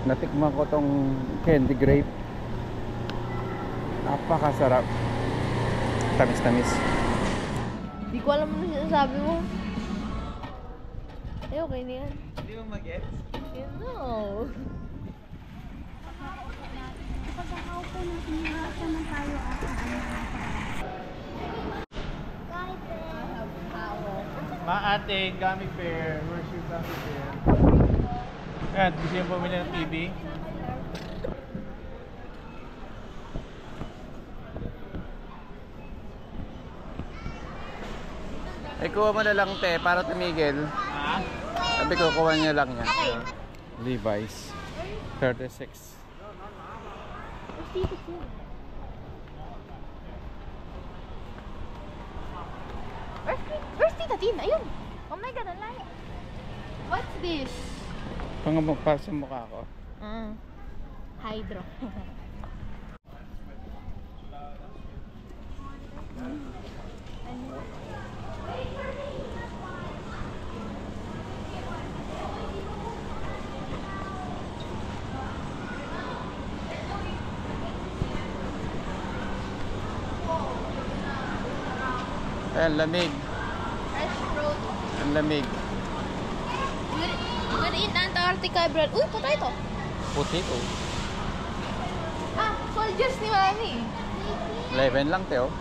Natikman ko tong candy grape. Napakasarap. Tamis-tamis. Hindi ko alam ano sinasabi mo. Eh, okay na yan. Hindi mo mag-gets? You know. Pagkakaupo natin, nakaka na tayo ata. Maate, gummy bear. Where's your gummy bear? Ayan, gusto yung pumili ng TV. Ay, kuha mo na lang, te, para tumigil. Ha? Sabi ko, kuha niya lang niya. Levi's. 36. Where's Tita Tin? Ayun. Oh my God, ang layo. What's this? Pangabok sa mukha ko. Hydro. Ayan, lamig. Fresh fruit. Ang lamig. We're in Antarctica, bro. Uy, patay to. Potato. Ah, soldiers ni Mami. 11 lang, te, oh.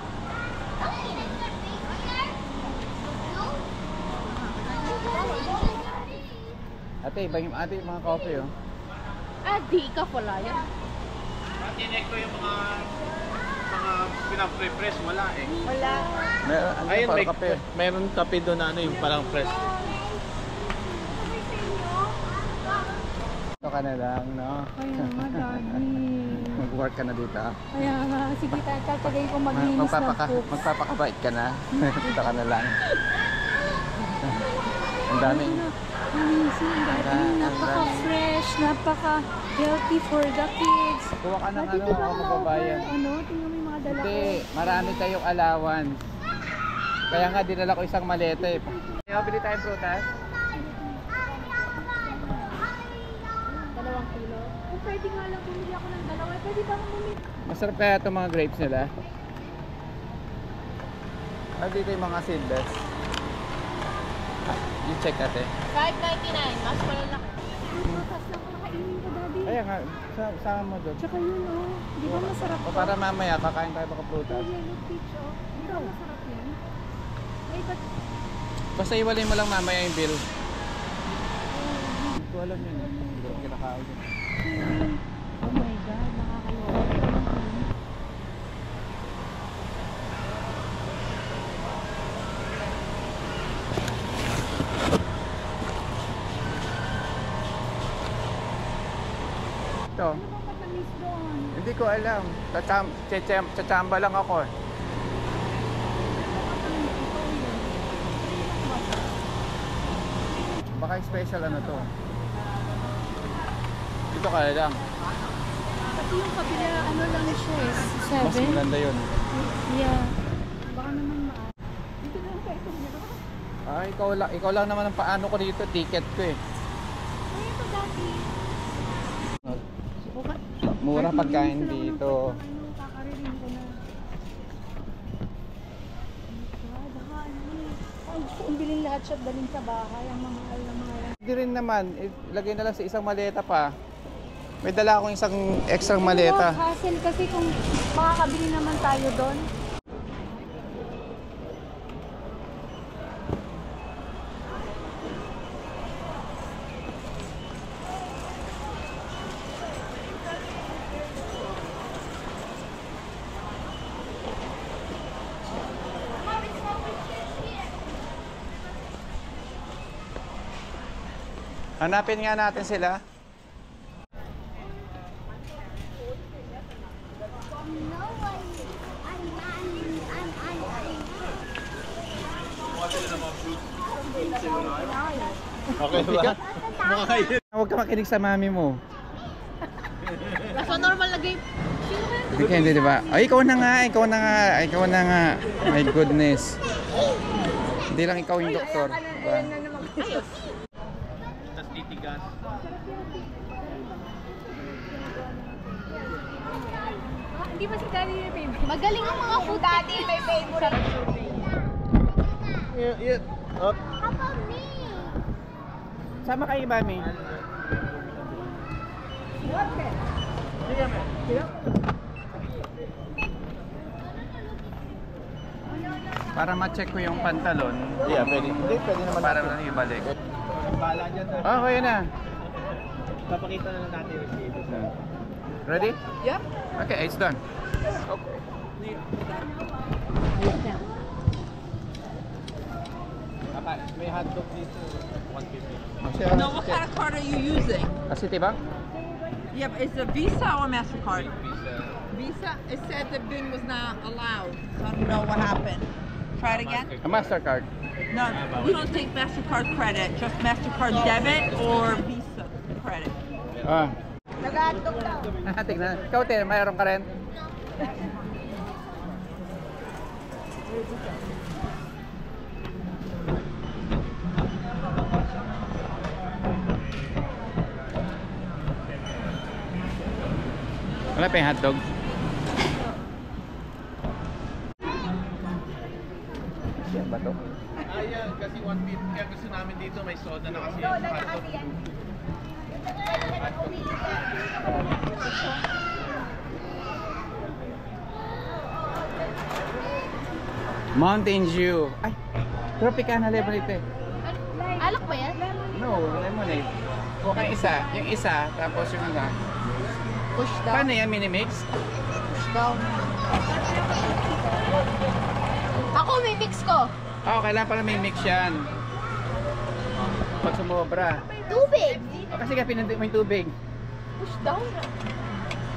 Ate, ate, yung mga coffee, oh. Ah, di ka pala yan. Tinek ko yung mga pinapre-press, wala eh. Wala. Meron, ano, Ayun, parang kape. mayroon kape doon na ano, yung parang press. Ito ka na lang, no? Kaya nga, Daddy. Mag-work ka na dito, ah. Kaya nga, sige tayo, tatagay ko maglinis ng poop. Magpapakabait ka na. Dito ka na lang. Ang dami. Amazing, Daddy. Napaka-fresh, napaka-healthy for the kids. Kuha ka ng Daddy, ano, di ba ako kababayan. Ano, tingnan mo yung mga dala ko. Hindi, marami tayong allowance. Kaya nga, dinala ko isang maleta eh. Bili tayong prutas? 2 kilo. Kung pwede nga lang bumili ako ng 2, pwede ba akong bumili? Masarap kaya itong mga grapes nila. Dito yung mga seedless. You check ate. 5.99. Mas malalaki. Prutas lang kakainin ko, Daddy. Kaya nga, sama mo doon. Tsaka yun, oh. Di ba masarap O to? para mamaya, kakain tayo baka Yung prutas. yellow peach, oh. Di ba masarap yan? Ay, ba't Basta iwalay mo lang mamaya yung bill. Hindi ko alam yun eh. Hindi ko kinakain yun. oh my God, nakakaloka. Ito, Ano bang matamis doon? hindi ko alam. Tsachamba lang ako eh. Baka special ano to. Dito ka lang. Kasi yung kabila, ano lang siya eh, Mas 7. maganda yun. Yeah. Baka naman dito na lang tayo tumira. Ah, ikaw lang naman ang paano ko dito. Ticket ko eh. Ay, ito dati. Subukan. Mura pagkain dito. Ano, kakaririn ko na. God, baka ano eh. Ay, gusto kong bilhin lahat siya at dalhin sa bahay. Ang mamahal na mga yan. Hindi rin naman. Ilagay na lang sa isang maleta pa. May dala akong isang extra maleta. Hassle kasi kung makakabili naman tayo doon. Hanapin nga natin sila. Okay ba? Mukha kayo. Huwag ka makinig sa mami mo. So, normal na game. Sino ba yan? Hindi, di ba? Ay, ikaw na nga, ikaw na nga, ikaw na nga. My goodness. Hindi lang ikaw yung doktor. Diba? Tapos titigas. Hindi ba si Daddy yung favorite? Magaling ang mga food. Daddy, may favorite. Up. How about me? Sama kayo, Mami. Sige, me. Para ma-check ko yung pantalon. Yeah, pwede. Hindi, pwede naman. Para lang ibalik. Bala dyan na. Oh, kaya na. Papakita na lang natin yung receipt. Ready? Yeah. Okay, it's done. May hotdog dito. 150. No, what kind of card are you using? City Bank? Yeah, but it's a Visa or MasterCard? Visa. Visa? It said the bin was not allowed. So I don't know what happened. Try it again? A MasterCard. No, we don't take MasterCard credit, just MasterCard debit or Visa credit. Ah. Nag-hotdog daw. Tignan. Ikaw, Te, mayroon ka rin? Wala pa yung hotdog? Yan ba to? Ayan, kasi 150. Kaya gusto namin dito may soda na kasi. Soda na kasi yan. Mountain Dew. Ay, Tropicana lemonade. Alak ba yan? No, lemonade. Yung isa, tapos yung isa. Push Paano yan, mini-mix? down. Ako, may mix ko. Oo, kailangan pala may mix yan. Pag sumobra. Tubig. Kasi ka pinandik mo yung tubig. Push down.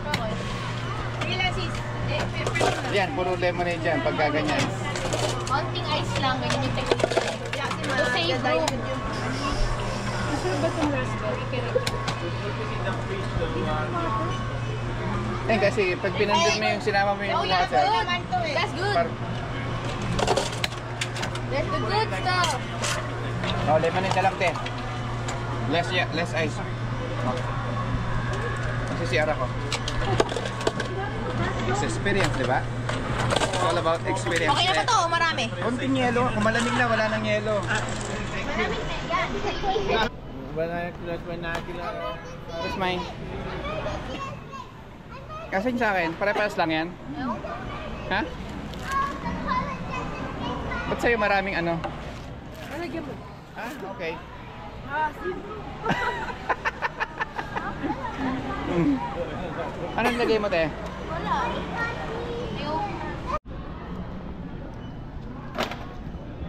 Okay. Sige lang, sis. Yan, puro lemonade yan, pag gaganyan. Konting ice lang, ganyan yung technique. To save room. Sure ba itong raspberry? Eh, kasi pag pinandun mo yung sinama mo yung Oh, yeah, water. good. That's good. That's the good stuff. Oh, lemonade na lang, te. Less ice. Oh. Magsisiyara ko. It's experience, di ba? It's all about experience. Okay na ba to? Marami. Konting yelo. Kung malamig na, wala nang yelo. Maraming na yan. Where's mine? Kasi sa akin, pare-pares lang yan. Ha? Ba't sa'yo maraming ano? Alagyan mo. Ah, okay. Anong lagay mo, te? Wala. Yung...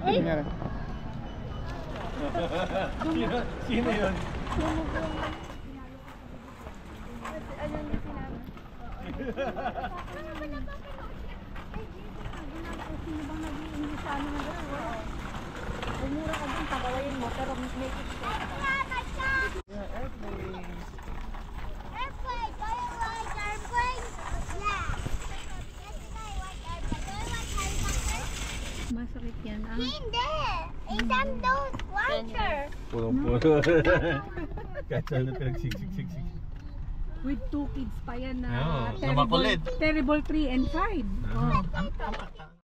Ay! Nangyari. Sino yun? Ano niya sinabi? Sino bang nag-iingi sa ano na gano'n? Wala. Umura ka dun, tagawayin mo, pero make it sure. Masakit yan, ah. Hindi! Isang dose water. Pulong-pulo. Kahit saan na pinagsiksik-siksik. With 2 kids pa yan na Oo, na makulit. terrible 3 and 5. Oh.